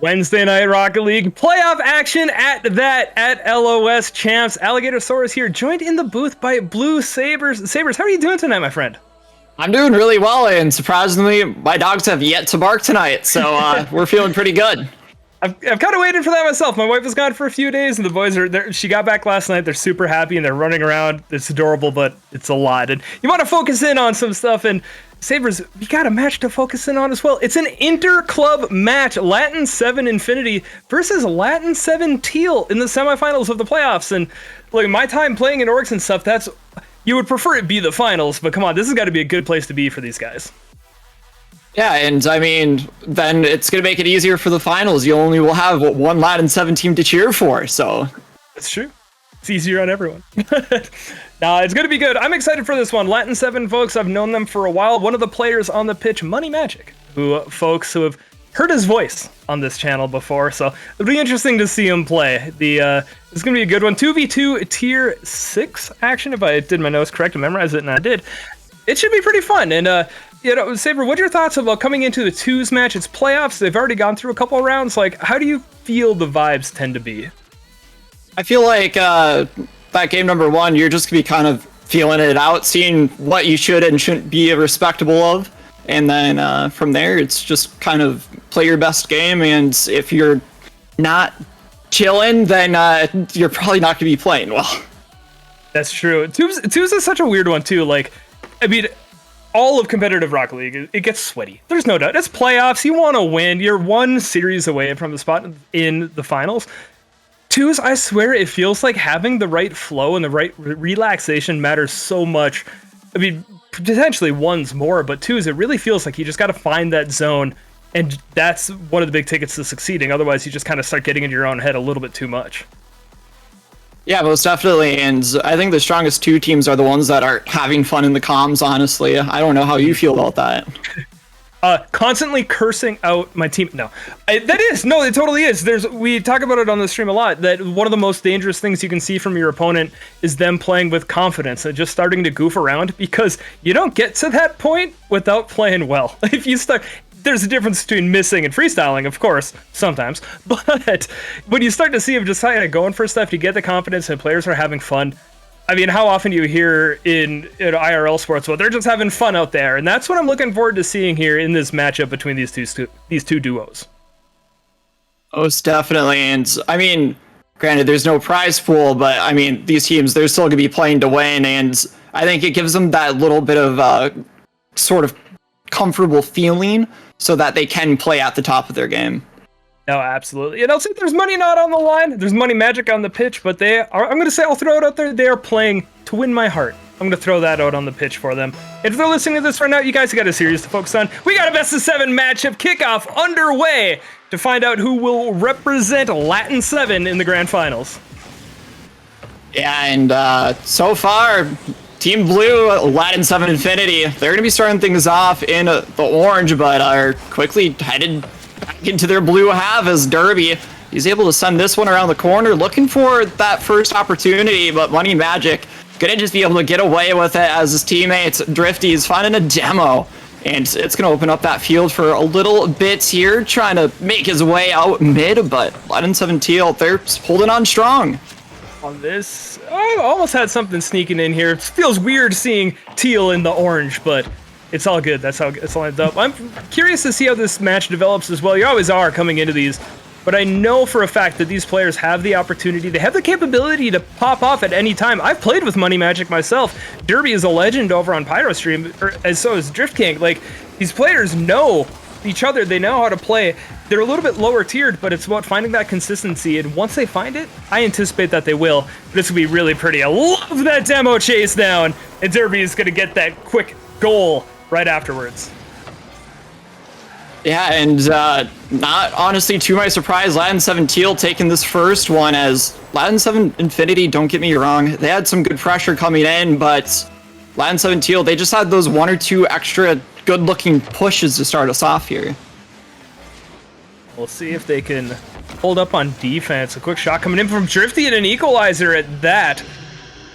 Wednesday night Rocket League playoff action at LOS Champs. Alligatorsaurus here, joined in the booth by Blue Sabers. Sabers, how are you doing tonight, my friend? I'm doing really well, and surprisingly, my dogs have yet to bark tonight, so we're feeling pretty good. I've kind of waited for that myself. My wife was gone for a few days, and the boys are there. She got back last night. They're super happy, and they're running around. It's adorable, but it's a lot. And you want to focus in on some stuff, and Sabers, we got a match to focus in on as well. It's an inter-club match, LatinSeven Infinity versus LatinSeven Teal in the semifinals of the playoffs. And look, my time playing in orgs and stuff, that's, you would prefer it be the finals, but come on, this has got to be a good place to be for these guys. Yeah, and I mean, then it's going to make it easier for the finals. You only will have one LatinSeven team to cheer for, so. That's true. It's easier on everyone. Nah, it's going to be good. I'm excited for this one. LatinSeven, folks, I've known them for a while. One of the players on the pitch, Money Magic, who folks who have heard his voice on this channel before, so it'll be interesting to see him play. It's going to be a good one. 2v2 tier 6 action, if I did my notes correct and memorized it, and I did. It should be pretty fun, and you know, Saber, what are your thoughts about coming into the twos match? It's playoffs. They've already gone through a couple of rounds. Like, how do you feel the vibes tend to be? I feel like that game number one, you're just going to be kind of feeling it out, seeing what you should and shouldn't be respectable of. And then from there, it's just kind of play your best game. And if you're not chilling, then you're probably not going to be playing well. That's true. Twos is such a weird one, too. Like, I mean, all of competitive Rocket League, it gets sweaty. There's no doubt. It's playoffs. You want to win. You're one series away from the spot in the finals. Twos, I swear, it feels like having the right flow and the right relaxation matters so much. I mean, potentially one's more, but twos, it really feels like you just got to find that zone, and that's one of the big tickets to succeeding. Otherwise, you just kind of start getting into your own head a little bit too much. Yeah, most definitely, and I think the strongest two teams are the ones that are having fun in the comms, honestly. I don't know how you feel about that. Constantly cursing out my team. No, it totally is. We talk about it on the stream a lot, that one of the most dangerous things you can see from your opponent is them playing with confidence and just starting to goof around, because you don't get to that point without playing well. If you start... There's a difference between missing and freestyling, of course, sometimes, but when you start to see them just kind of going for stuff, you get the confidence and players are having fun. I mean, how often do you hear in IRL sports, well, they're just having fun out there, and that's what I'm looking forward to seeing here in this matchup between these two duos. Most definitely, and I mean, granted, there's no prize pool, but I mean, these teams, they're still going to be playing to win, and I think it gives them that little bit of sort of comfortable feeling so that they can play at the top of their game. No, absolutely. And I'll say there's money not on the line. There's Money Magic on the pitch, but they are, I'm going to say, I'll throw it out there, they are playing to win my heart. I'm going to throw that out on the pitch for them. And if they're listening to this right now, you guys got a series to focus on. We got a best of 7 matchup kickoff underway to find out who will represent LatinSeven in the grand finals. Yeah, and so far, Team Blue, LatinSeven Infinity, they're going to be starting things off in the orange, but are quickly headed back into their blue half as Derby. He's able to send this one around the corner, looking for that first opportunity, but Money Magic gonna just be able to get away with it as his teammates. Drifty is finding a demo, and it's gonna open up that field for a little bit here, trying to make his way out mid, but LatinSeven Teal, they're holding on strong. On this, I almost had something sneaking in here. It feels weird seeing Teal in the orange, but it's all good. That's how it's lined up. I'm curious to see how this match develops as well. You always are coming into these, but I know for a fact that these players have the opportunity, they have the capability to pop off at any time. I've played with Money Magic myself. Derby is a legend over on PyroStream, and so is Drift King. Like, these players know each other, they know how to play. They're a little bit lower tiered, but it's about finding that consistency, and once they find it, I anticipate that they will. This will be really pretty. I love that demo chase down, and Derby is going to get that quick goal right afterwards. Yeah, and not honestly to my surprise, LatinSeven Teal taking this first one, as LatinSeven Infinity, don't get me wrong, they had some good pressure coming in, but LatinSeven Teal, they just had those 1 or 2 extra good-looking pushes to start us off here. We'll see if they can hold up on defense. A quick shot coming in from Drifty and an equalizer at that.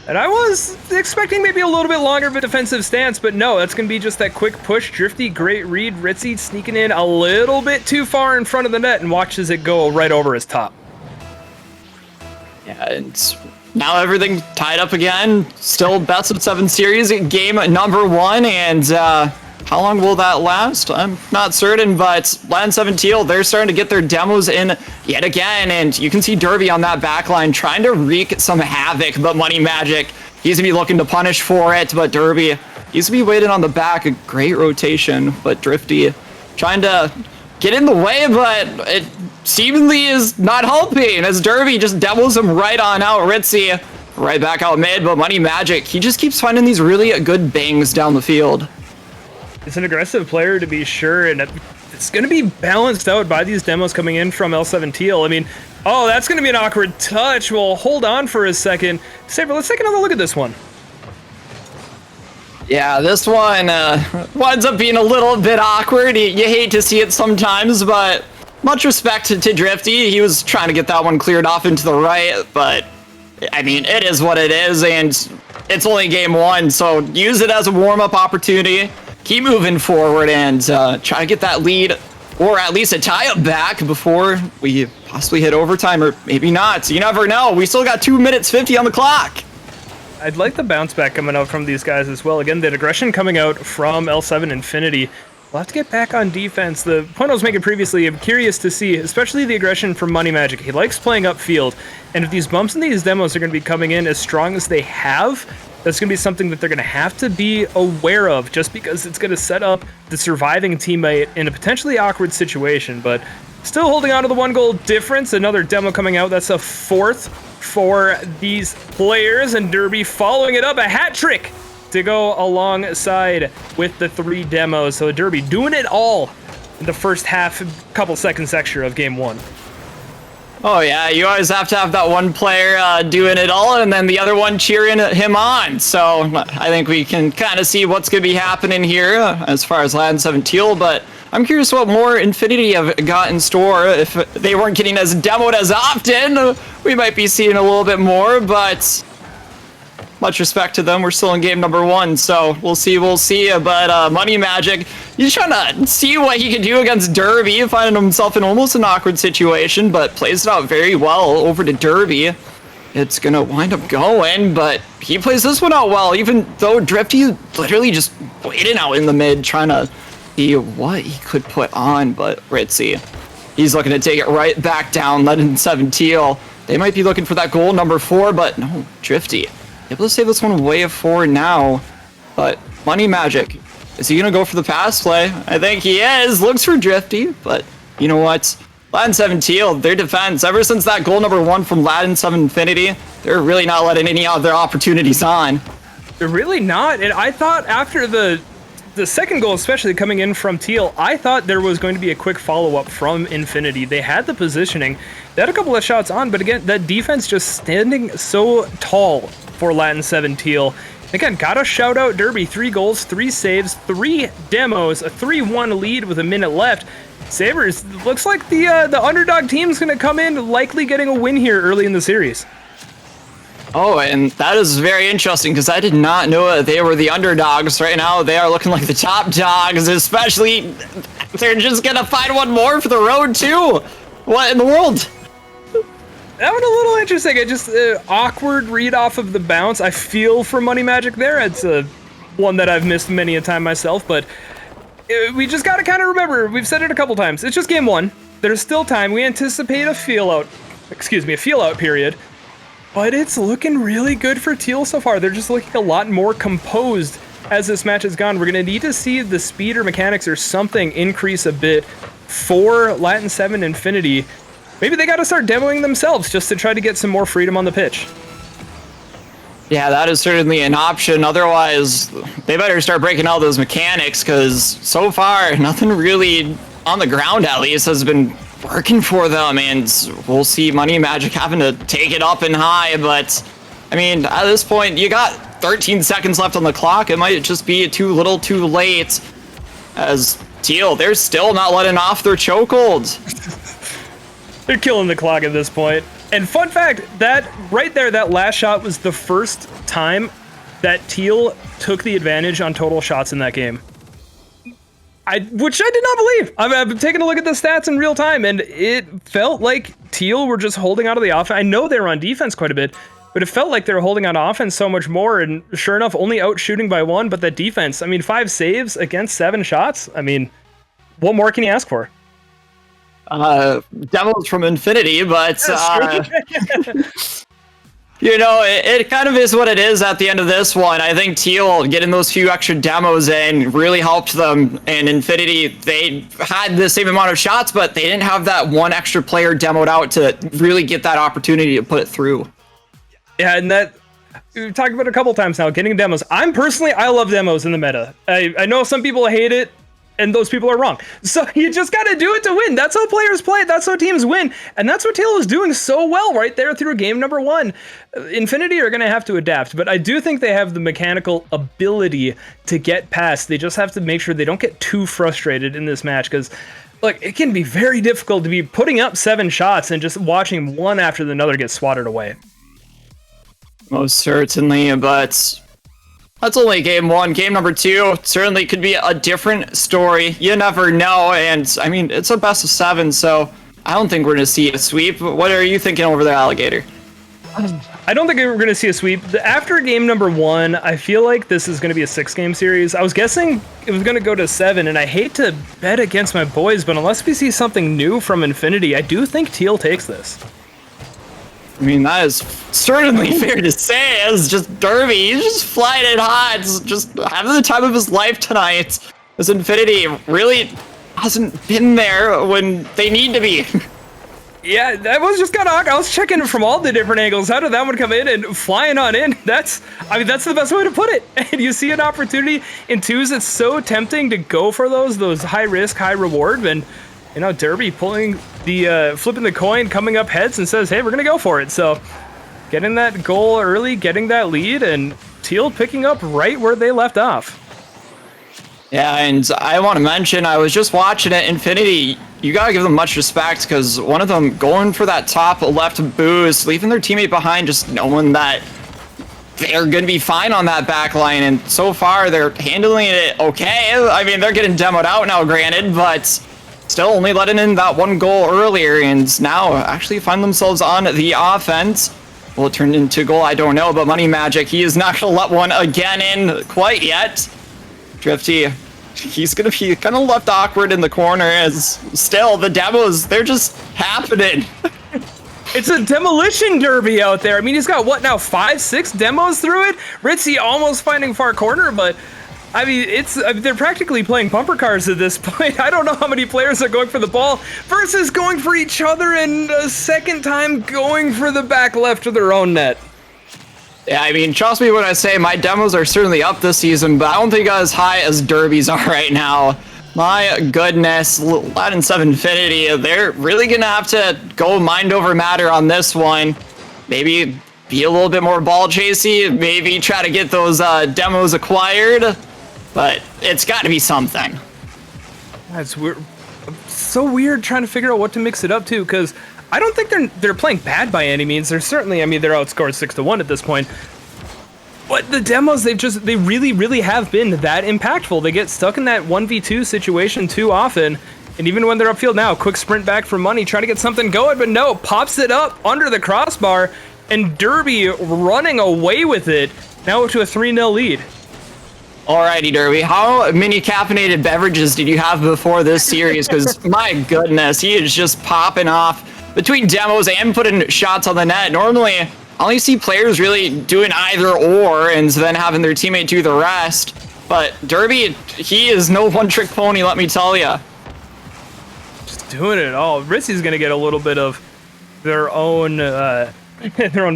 And I was expecting maybe a little bit longer of a defensive stance, but no, that's going to be just that quick push. Drifty, great read. Ritzy sneaking in a little bit too far in front of the net and watches it go right over his top. Yeah, and now everything tied up again. Still best of 7 series, game number 1, and how long will that last? I'm not certain, but LatinSeven Teal, they're starting to get their demos in yet again, and you can see Derby on that back line trying to wreak some havoc, but Money Magic, he's going to be looking to punish for it, but Derby, he's going to be waiting on the back. A great rotation, but Drifty trying to get in the way, but it seemingly is not helping as Derby just demos him right on out. Ritzy right back out mid, but Money Magic, he just keeps finding these really good bangs down the field. It's an aggressive player to be sure, and it's going to be balanced out by these demos coming in from L7 Teal. I mean, oh, that's going to be an awkward touch. Well, hold on for a second. Saber, let's take another look at this one. Yeah, this one winds up being a little bit awkward. You hate to see it sometimes, but much respect to Drifty. He was trying to get that one cleared off into the right, but I mean, it is what it is, and it's only game 1, so use it as a warm-up opportunity. Keep moving forward and try to get that lead, or at least a tie-up back before we possibly hit overtime, or maybe not. So you never know. We still got 2 minutes 50 on the clock. I'd like the bounce back coming out from these guys as well. Again, the aggression coming out from L7 Infinity. We'll have to get back on defense. The point I was making previously, I'm curious to see, especially the aggression from Money Magic. He likes playing upfield, and if these bumps in these demos are going to be coming in as strong as they have, that's going to be something that they're going to have to be aware of, just because it's going to set up the surviving teammate in a potentially awkward situation. But still holding on to the 1-goal difference. Another demo coming out. That's a 4th for these players, and Derby following it up, a hat trick to go alongside with the 3 demos. So Derby doing it all in the first half, couple seconds extra of game 1. Oh yeah, you always have to have that one player doing it all, and then the other one cheering him on. So I think we can kind of see what's going to be happening here as far as LatinSeven Teal, but I'm curious what more Infinity have got in store. If they weren't getting as demoed as often, we might be seeing a little bit more, but much respect to them. We're still in game number 1, so we'll see. But Money Magic, he's trying to see what he can do against Derby, finding himself in almost an awkward situation, but plays it out very well over to Derby. It's going to wind up going, but he plays this one out well, even though Drifty literally just waiting out in the mid, trying to see what he could put on, but Ritzy, he's looking to take it right back down, LatinSeven Teal. They might be looking for that goal number 4, but no, Drifty able to save this one way forward now, but Money Magic, is he gonna go for the pass play? I think he is. Looks for Drifty, but you know what? LatinSeven Teal, their defense, ever since that goal number 1 from LatinSeven Infinity, they're really not letting any other opportunities on. They're really not, and I thought after the second goal, especially coming in from Teal, I thought there was going to be a quick follow-up from Infinity. They had the positioning, they had a couple of shots on, but again, that defense just standing so tall for LatinSeven Teal. Again, gotta shout out Derby. 3 goals, 3 saves, 3 demos, a 3-1 lead with a minute left. Sabres, looks like the underdog team's gonna come in, likely getting a win here early in the series. Oh, and that is very interesting because I did not know that they were the underdogs. Right now, they are looking like the top dogs, especially they're just gonna find one more for the road too. What in the world? That one a little interesting. I just awkward read off of the bounce. I feel for Money Magic there. It's one that I've missed many a time myself, but we just gotta kind of remember. We've said it a couple times. It's just game 1. There's still time. We anticipate a feel out period, but it's looking really good for Teal so far. They're just looking a lot more composed as this match has gone. We're gonna need to see the speed or mechanics or something increase a bit for LatinSeven Infinity. Maybe they got to start demoing themselves just to try to get some more freedom on the pitch. Yeah, that is certainly an option. Otherwise, they better start breaking all those mechanics because so far, nothing really on the ground, at least, has been working for them. And we'll see Money Magic having to take it up and high. But, I mean, at this point, you got 13 seconds left on the clock. It might just be too little too late. As Teal, they're still not letting off their chokehold. They're killing the clock at this point. And fun fact, that right there, that last shot was the first time that Teal took the advantage on total shots in that game. Which I did not believe. I've been taking a look at the stats in real time, and it felt like Teal were just holding out of the offense. I know they were on defense quite a bit, but it felt like they were holding on offense so much more, and sure enough, only out shooting by 1, but that defense, I mean, 5 saves against 7 shots. I mean, what more can you ask for? Demos from Infinity, but you know, it kind of is what it is at the end of this one. I think Teal getting those few extra demos in really helped them. And Infinity, they had the same amount of shots, but they didn't have that one extra player demoed out to really get that opportunity to put it through. Yeah, and that we've talked about it a couple times now, getting demos. I love demos in the meta. I know some people hate it, and those people are wrong. So you just got to do it to win. That's how players play. That's how teams win. And that's what Teal is doing so well right there through game number 1. Infinity are going to have to adapt, but I do think they have the mechanical ability to get past. They just have to make sure they don't get too frustrated in this match, because look, it can be very difficult to be putting up 7 shots and just watching one after another get swatted away. Most certainly, but that's only game 1. Game number 2 certainly could be a different story. You never know, and I mean, it's a best of 7, so I don't think we're going to see a sweep. What are you thinking over there, Alligator? I don't think we're going to see a sweep. After game number 1, I feel like this is going to be a 6-game series. I was guessing it was going to go to 7, and I hate to bet against my boys, but unless we see something new from Infinity, I do think Teal takes this. I mean, that is certainly fair to say. It's just Derby. He's just flying it hot. It's just having the time of his life tonight. This Infinity really hasn't been there when they need to be. Yeah, that was just kind of, I was checking from all the different angles. How did that one come in and flying on in? That's the best way to put it. And you see an opportunity in 2s, it's so tempting to go for those high risk, high reward. And, you know, Derby pulling the, flipping the coin, coming up heads and says, hey, we're going to go for it. So getting that goal early, getting that lead, and Teal picking up right where they left off. Yeah, and I want to mention, I was just watching it, Infinity, you gotta give them much respect, because one of them going for that top left boost, leaving their teammate behind, just knowing that they're gonna be fine on that back line, and so far they're handling it okay. I mean, they're getting demoed out now, granted, but still only letting in that 1 goal earlier, and now actually find themselves on the offense. Will it turn into a goal? I don't know, but Money Magic, he is not gonna let one again in quite yet. Drifty, he's gonna be kind of left awkward in the corner, as still the demos, they're just happening. It's a demolition derby out there. I mean, he's got what now, 5, 6 demos through it? Ritzy almost finding far corner, but I mean, they're practically playing bumper cars at this point. I don't know how many players are going for the ball versus going for each other, and a second time going for the back left of their own net. Yeah, I mean, trust me when I say my demos are certainly up this season, but I don't think as high as Derby's are right now. My goodness, LatinSeven Infinity, they're really going to have to go mind over matter on this one. Maybe be a little bit more ball chasey, maybe try to get those demos acquired, but it's got to be something. That's weird. So weird trying to figure out what to mix it up to, because I don't think they're playing bad by any means. They're certainly, I mean, they're outscored 6-1 at this point. But the demos, they really have been that impactful. They get stuck in that 1v2 situation too often. And even when they're upfield now, quick sprint back for money, trying to get something going, but no, pops it up under the crossbar, and Derby running away with it, now to a 3-0 lead. Alrighty, Derby, how many caffeinated beverages did you have before this series? Because my goodness, he is just popping off between demos and putting shots on the net. Normally, I only see players really doing either or, and then having their teammate do the rest. But Derby, he is no one-trick pony, let me tell you. Just doing it all. Ritzy's going to get a little bit of their own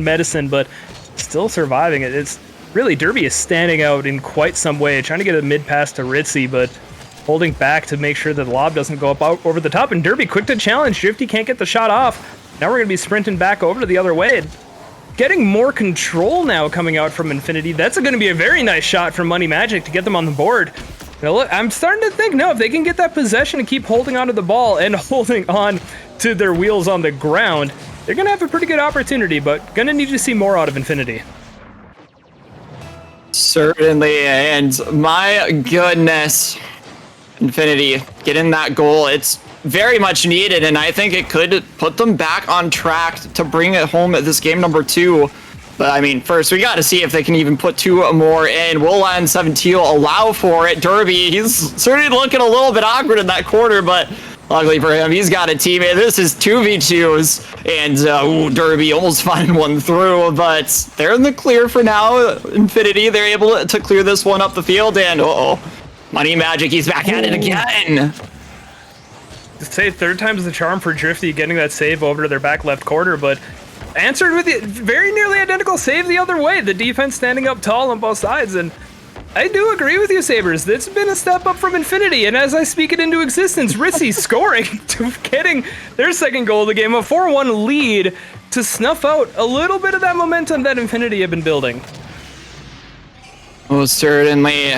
medicine, but still surviving it. It's really, Derby is standing out in quite some way, trying to get a mid-pass to Ritzy, but holding back to make sure that the lob doesn't go up out over the top. And Derby quick to challenge. Drifty can't get the shot off. Now we're going to be sprinting back over to the other way. Getting more control now coming out from Infinity. That's going to be a very nice shot from Money Magic to get them on the board. Now look, I'm starting to think, no, if they can get that possession and keep holding onto the ball and holding on to their wheels on the ground, they're going to have a pretty good opportunity, but going to need to see more out of Infinity. Certainly, and my goodness, Infinity getting that goal, it's very much needed, and I think it could put them back on track to bring it home at this game number 2. But I mean, first we got to see if they can even put 2 more in. Will LatinSeven Teal allow for it? Derby, he's certainly looking a little bit awkward in that corner, but luckily for him, he's got a teammate. This is 2v2s, and Derby almost finding one through, but they're in the clear for now. Infinity, they're able to clear this one up the field, and Money Magic, he's back at it again. To say third time's the charm for Drifty getting that save over to their back left corner, but answered with a very nearly identical save the other way. The defense standing up tall on both sides, and I do agree with you, Sabres. It's been a step up from Infinity, and as I speak it into existence, Ritzy scoring, to getting their second goal of the game, a 4-1 lead to snuff out a little bit of that momentum that Infinity have been building. Most certainly.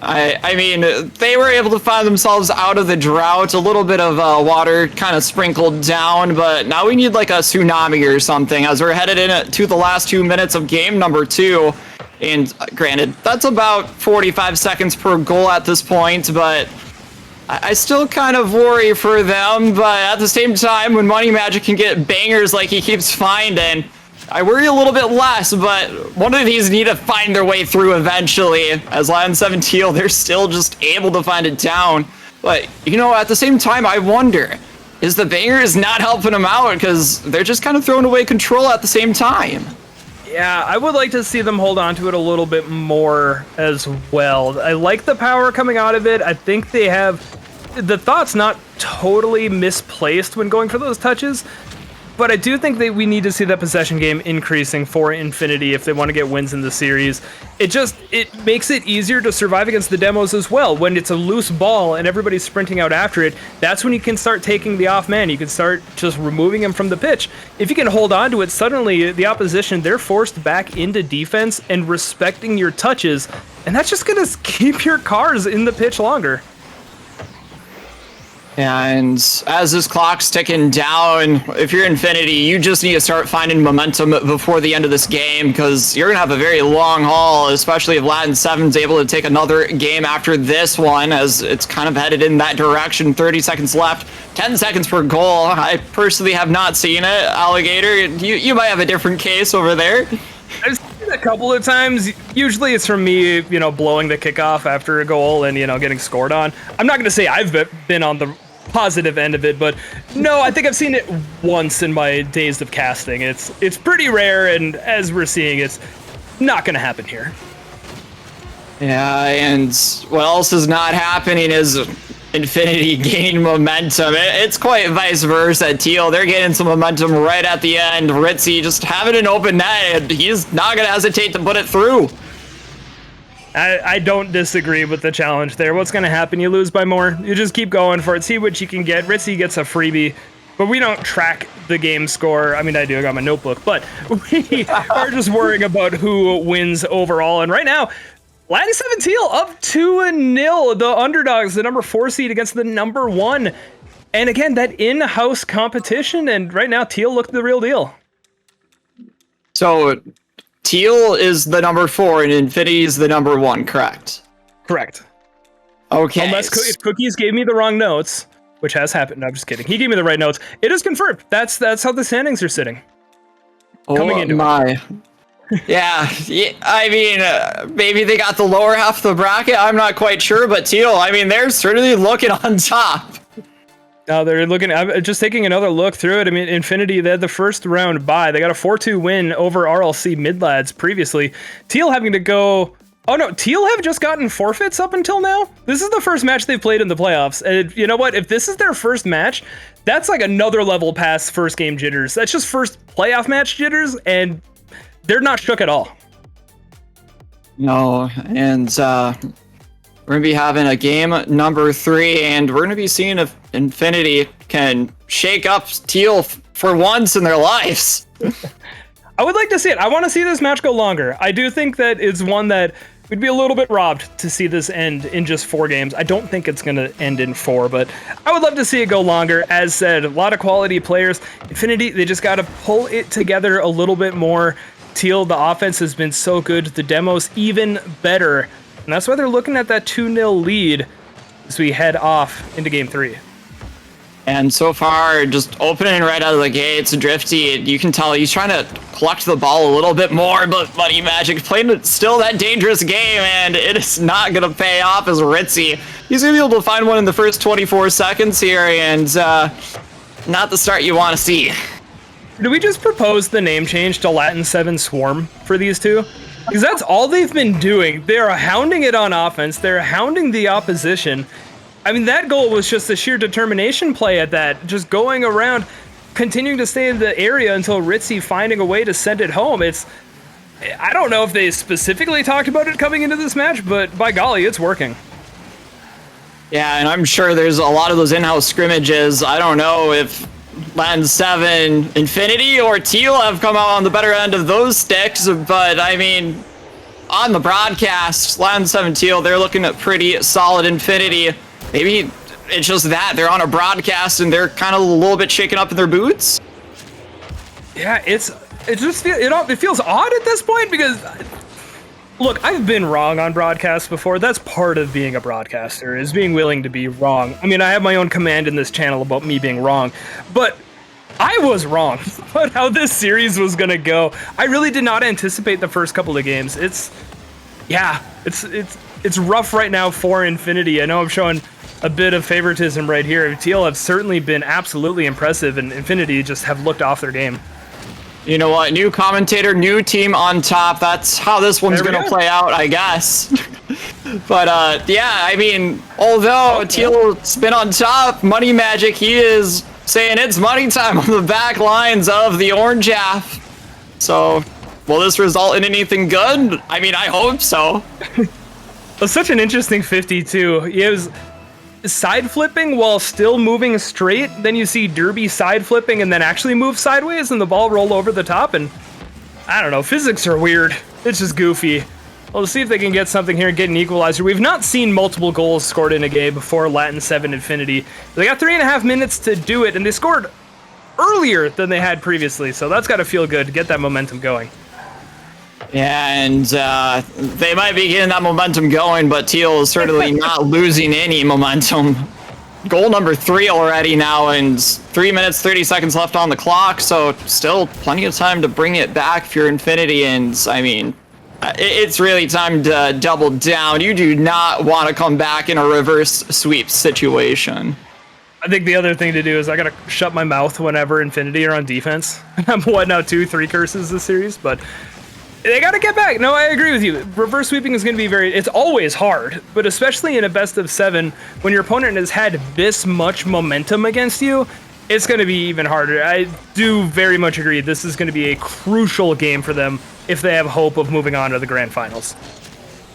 I mean, they were able to find themselves out of the drought, a little bit of water kind of sprinkled down, but now we need like a tsunami or something as we're headed into the last 2 minutes of game number 2. And granted, that's about 45 seconds per goal at this point, but I still kind of worry for them. But at the same time, when Money Magic can get bangers like he keeps finding, I worry a little bit less, but one of these need to find their way through eventually. As LatinSeven Teal, they're still just able to find it down. But, you know, at the same time, I wonder, is the bangers not helping them out? Because they're just kind of throwing away control at the same time. Yeah, I would like to see them hold on to it a little bit more as well. I like the power coming out of it. I think they have the thought's not totally misplaced when going for those touches, but I do think that we need to see that possession game increasing for Infinity if they want to get wins in the series. It makes it easier to survive against the demos as well. When it's a loose ball and everybody's sprinting out after it, that's when you can start taking the off man. You can start just removing him from the pitch. If you can hold on to it, suddenly the opposition, they're forced back into defense and respecting your touches, and that's just going to keep your cars in the pitch longer. And as this clock's ticking down, if you're Infinity, you just need to start finding momentum before the end of this game, because you're going to have a very long haul, especially if LatinSeven's able to take another game after this one, as it's kind of headed in that direction. 30 seconds left, 10 seconds per goal. I personally have not seen it. Alligator, you might have a different case over there. I've seen it a couple of times. Usually it's from me, blowing the kickoff after a goal and, getting scored on. I'm not going to say I've been on the positive end of it, but no, I think I've seen it once in my days of casting. It's pretty rare, and as we're seeing, it's not going to happen here. Yeah, and what else is not happening is Infinity gaining momentum. It's quite vice versa. Teal, they're getting some momentum right at the end. Ritzy just having an open net, and he's not going to hesitate to put it through. I don't disagree with the challenge there. What's going to happen? You lose by more. You just keep going for it. See what you can get. Ritzy gets a freebie, but we don't track the game score. I mean, I do. I got my notebook, but we are just worrying about who wins overall. And right now, LatinSeven Teal up 2-0. The underdogs, the number 4 seed against the number 1. And again, that in-house competition. And right now, Teal looked the real deal. So Teal is the number 4 and Infinity is the number 1, correct? Correct. Okay. Unless if Cookies gave me the wrong notes, which has happened. No, I'm just kidding. He gave me the right notes. It is confirmed. That's how the standings are sitting. Coming into my. Yeah, I mean, maybe they got the lower half of the bracket. I'm not quite sure, but Teal, I mean, they're certainly looking on top. They're looking. I'm just taking another look through it. I mean, Infinity, they had the first round bye. They got a 4-2 win over RLC Midlads previously. Teal having to go. Oh no, Teal have just gotten forfeits up until now. This is the first match they've played in the playoffs. And you know what? If this is their first match, that's like another level past first game jitters. That's just first playoff match jitters, and they're not shook at all. No, and we're going to be having a game number 3, and we're going to be seeing if Infinity can shake up Teal for once in their lives. I would like to see it. I want to see this match go longer. I do think that it's one that we'd be a little bit robbed to see this end in just 4 games. I don't think it's going to end in 4, but I would love to see it go longer. As said, a lot of quality players. Infinity, they just got to pull it together a little bit more. Teal, the offense has been so good. The demo's even better. And that's why they're looking at that 2-0 lead as we head off into Game 3. And so far, just opening right out of the gates, Drifty, you can tell he's trying to collect the ball a little bit more, but Money Magic playing still that dangerous game, and it is not going to pay off as Ritzy. He's going to be able to find one in the first 24 seconds here, and not the start you want to see. Do we just propose the name change to LatinSeven Swarm for these two? Because that's all they've been doing. They're hounding it on offense. They're hounding the opposition. I mean, that goal was just a sheer determination play at that. Just going around, continuing to stay in the area until Ritzy finding a way to send it home. I don't know if they specifically talked about it coming into this match, but by golly, it's working. Yeah, and I'm sure there's a lot of those in-house scrimmages. I don't know if LatinSeven Infinity or Teal have come out on the better end of those sticks, but I mean, on the broadcast, LatinSeven Teal, they're looking at pretty solid Infinity. Maybe it's just that they're on a broadcast and they're kind of a little bit shaken up in their boots. Yeah, it feels odd at this point because, look, I've been wrong on broadcasts before. That's part of being a broadcaster, is being willing to be wrong. I mean, I have my own command in this channel about me being wrong, but I was wrong about how this series was gonna go. I really did not anticipate the first couple of games. It's rough right now for Infinity. I know I'm showing a bit of favoritism right here. Teal have certainly been absolutely impressive, and Infinity just have looked off their game. You know what? New commentator, new team on top. That's how this one's going to play out, I guess. But, yeah, I mean, although Teal's been on top, Money Magic, he is saying it's money time on the back lines of the Orange half. So, will this result in anything good? I mean, I hope so. It's such an interesting 52. He was side flipping while still moving straight. Then you see Derby side flipping and then actually move sideways and the ball roll over the top. And I don't know, physics are weird. It's just goofy. We'll see if they can get something here and get an equalizer. We've not seen multiple goals scored in a game before LatinSeven Infinity. They got 3.5 minutes to do it, and they scored earlier than they had previously. So that's got to feel good to get that momentum going. Yeah, and they might be getting that momentum going, but Teal is certainly not losing any momentum. Goal number 3 already now, and 3 minutes, 30 seconds left on the clock, so still plenty of time to bring it back if you're Infinity, and I mean, it's really time to double down. You do not want to come back in a reverse sweep situation. I think the other thing to do is I gotta shut my mouth whenever Infinity are on defense. I'm what now, 2-3 curses this series, but they gotta get back. No, I agree with you. Reverse sweeping is gonna be it's always hard, but especially in a best of 7, when your opponent has had this much momentum against you, it's gonna be even harder. I do very much agree. This is gonna be a crucial game for them if they have hope of moving on to the grand finals.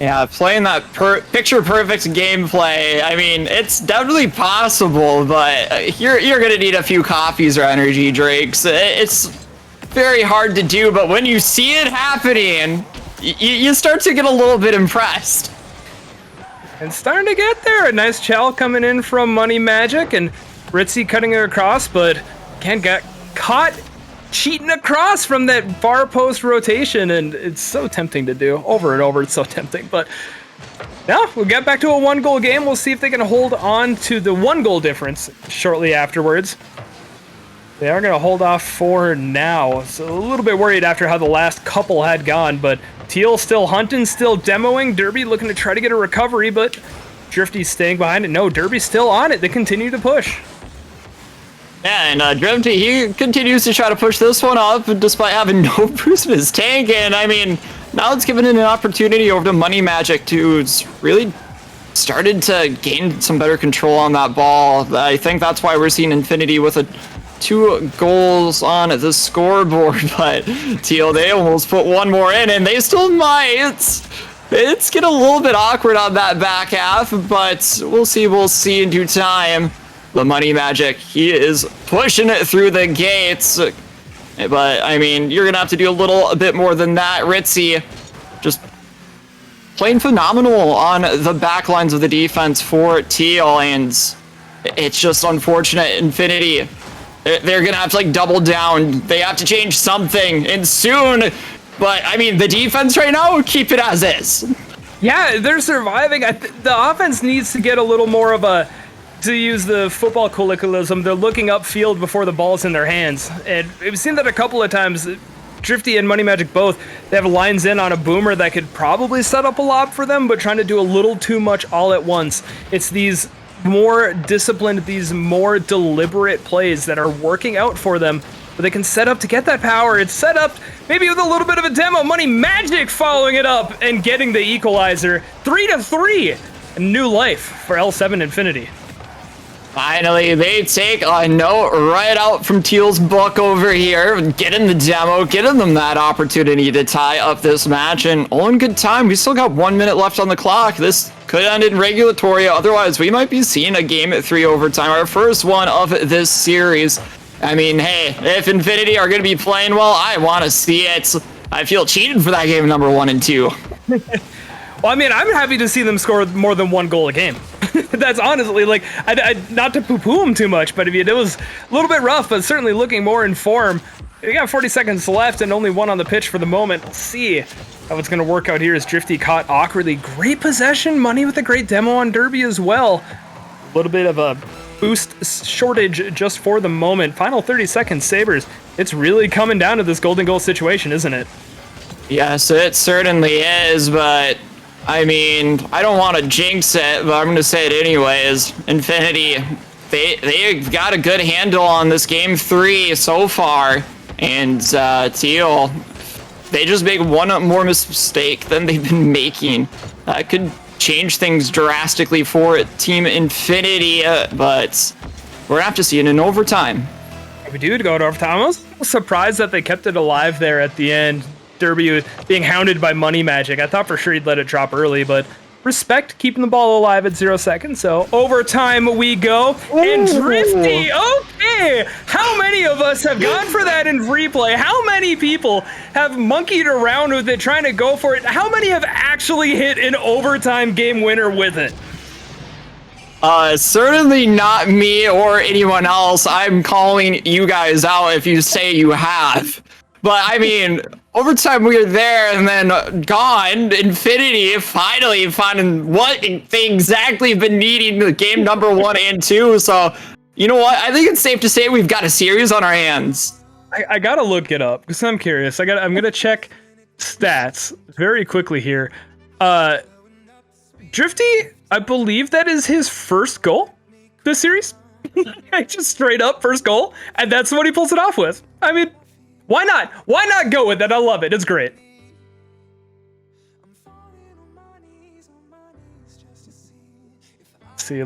Yeah, playing that picture-perfect gameplay, I mean, it's definitely possible, but you're gonna need a few coffees or energy drinks. It's very hard to do, but when you see it happening, you start to get a little bit impressed. And starting to get there. A nice chow coming in from Money Magic, and Ritzy cutting it across, but Ken got caught cheating across from that far post rotation, and it's so tempting to do. Over and over, it's so tempting. But now we'll get back to a 1-goal game. We'll see if they can hold on to the 1-goal difference shortly afterwards. They are going to hold off for now. So a little bit worried after how the last couple had gone, but Teal still hunting, still demoing. Derby looking to try to get a recovery, but Drifty's staying behind it. No, Derby's still on it. They continue to push. Yeah, and Drifty, he continues to try to push this one up despite having no boost in his tank. And I mean, now it's given it an opportunity over to Money Magic who's really started to gain some better control on that ball. I think that's why we're seeing Infinity with 2 goals on the scoreboard, but Teal, they almost put 1 more in, and they still might. It's getting a little bit awkward on that back half, but we'll see in due time. The Money Magic, he is pushing it through the gates, but I mean, you're gonna have to do a bit more than that. Ritzy just playing phenomenal on the back lines of the defense for Teal, and it's just unfortunate. Infinity, they're gonna have to like double down. They have to change something, and soon. But I mean, the defense right now, keep it as is. Yeah, they're surviving. The offense needs to get a little more of a, to use the football colloquialism, they're looking upfield before the ball's in their hands. And we've seen that a couple of times. Drifty and Money Magic both, they have lines in on a boomer that could probably set up a lob for them, but trying to do a little too much all at once. It's these more disciplined, these more deliberate plays that are working out for them, but they can set up to get that power. It's set up maybe with a little bit of a demo. Money Magic following it up and getting the equalizer. 3-3, a new life for L7 Infinity. Finally, they take a note right out from Teal's book over here, getting the demo, getting them that opportunity to tie up this match, and all in good time. We still got 1 minute left on the clock. This could end in regulatory. Otherwise, we might be seeing a game at 3 overtime, our first one of this series. I mean, hey, if Infinity are going to be playing well, I want to see it. I feel cheated for that game number 1 and 2. Well, I mean, I'm happy to see them score more than 1 goal a game. That's honestly, like, not to poo-poo them too much, but I mean, it was a little bit rough, but certainly looking more in form. We got 40 seconds left and only 1 on the pitch for the moment. We'll see how it's going to work out here as Drifty caught awkwardly. Great possession, Money with a great demo on Derby as well. A little bit of a boost shortage just for the moment. Final 30 seconds, Sabres. It's really coming down to this golden goal situation, isn't it? Yes, it certainly is, but I mean, I don't want to jinx it, but I'm going to say it anyways. Infinity, they've got a good handle on this game 3 so far, and Teal, they just make one more mistake than they've been making. That could change things drastically for Team Infinity, but we're going to have to see it in overtime. We do go to overtime. I was surprised that they kept it alive there at the end. Derby being hounded by Money Magic. I thought for sure he'd let it drop early, but respect keeping the ball alive at 0 seconds. So overtime we go. Ooh. And Drifty, okay. How many of us have gone for that in replay? How many people have monkeyed around with it, trying to go for it? How many have actually hit an overtime game winner with it? Certainly not me or anyone else. I'm calling you guys out if you say you have. But I mean, overtime we were there and then gone. Infinity finally finding what they exactly have been needing in game number 1 and 2. So, you know what? I think it's safe to say we've got a series on our hands. I gotta look it up because I'm curious. I'm gonna check stats very quickly here. Drifty, I believe that is his first goal this series. Just straight up first goal, and that's what he pulls it off with. I mean, why not? Why not go with it? I love it. It's great. See,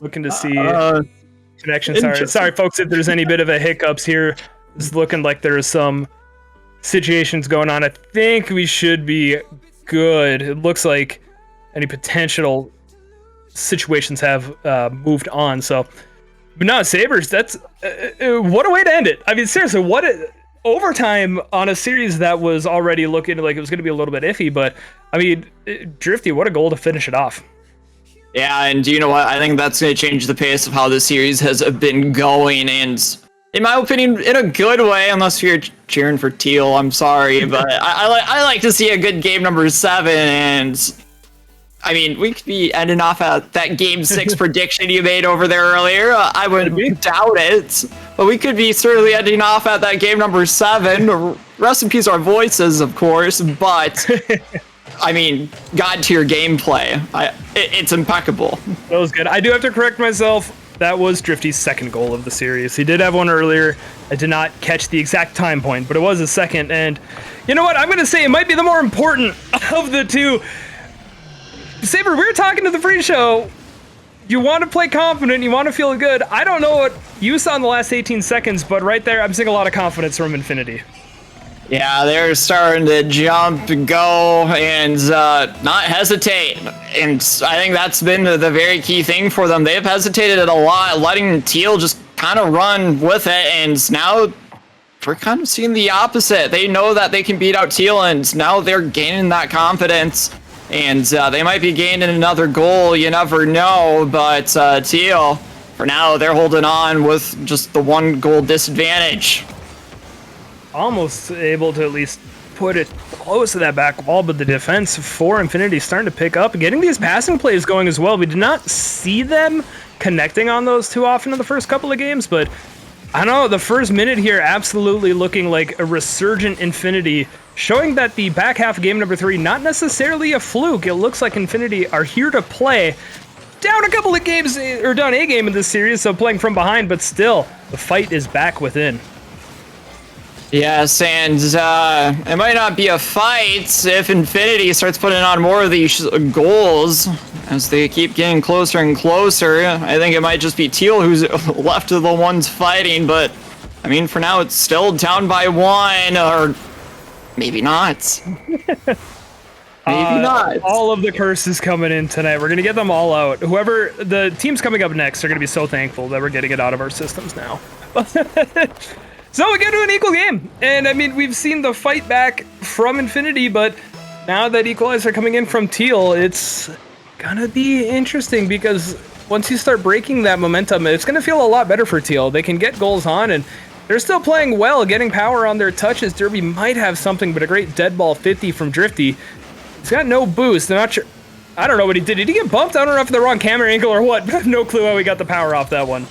looking to see connection. Sorry, folks, if there's any bit of a hiccups here. It's looking like there's some situations going on. I think we should be good. It looks like any potential situations have moved on. So, but no, Sabres. That's what a way to end it. I mean, seriously, overtime on a series that was already looking like it was going to be a little bit iffy, but I mean, Drifty, what a goal to finish it off. Yeah, and you know what? I think that's going to change the pace of how the series has been going, and in my opinion, in a good way, unless you're cheering for Teal, I'm sorry, but I like to see a good game number 7, and I mean, we could be ending off at that game 6 prediction you made over there earlier. I wouldn't doubt it. But we could be certainly ending off at that game number 7. Rest in peace, our voices, of course. But, I mean, God tier gameplay. It's impeccable. That was good. I do have to correct myself. That was Drifty's second goal of the series. He did have one earlier. I did not catch the exact time point, but it was his second. And you know what? I'm going to say it might be the more important of the two. Saber, we were talking to the pre-show. You want to play confident, you want to feel good. I don't know what you saw in the last 18 seconds, but right there, I'm seeing a lot of confidence from Infinity. Yeah, they're starting to jump, go, and not hesitate. And I think that's been the very key thing for them. They've hesitated a lot, letting Teal just kind of run with it, and now we're kind of seeing the opposite. They know that they can beat out Teal, and now they're gaining that confidence. and they might be gaining another goal. You never know, but Teal, for now, they're holding on with just the 1 goal disadvantage. Almost able to at least put it close to that back wall, but the defense for Infinity starting to pick up, getting these passing plays going as well. We did not see them connecting on those too often in the first couple of games, but I don't know, the first minute here absolutely looking like a resurgent Infinity, showing that the back half of game number 3, not necessarily a fluke. It looks like Infinity are here to play. Down a couple of games, or down a game in this series, so playing from behind, but still, the fight is back within. Yes, and it might not be a fight if Infinity starts putting on more of these goals as they keep getting closer and closer. I think it might just be Teal who's left of the ones fighting, but I mean, for now it's still down by 1, or maybe not. Maybe not. All of the curses coming in tonight. We're going to get them all out. Whoever, the teams coming up next are going to be so thankful that we're getting it out of our systems now. So we get to an equal game. And I mean, we've seen the fight back from Infinity, but now that equalizer coming in from Teal, it's going to be interesting because once you start breaking that momentum, it's going to feel a lot better for Teal. They can get goals on, and they're still playing well, getting power on their touches. Derby might have something, but a great dead ball 50 from Drifty. He's got no boost. I'm not sure. I don't know what he did. Did he get bumped? I don't know if the wrong camera angle or what, but I have no clue how he got the power off that one.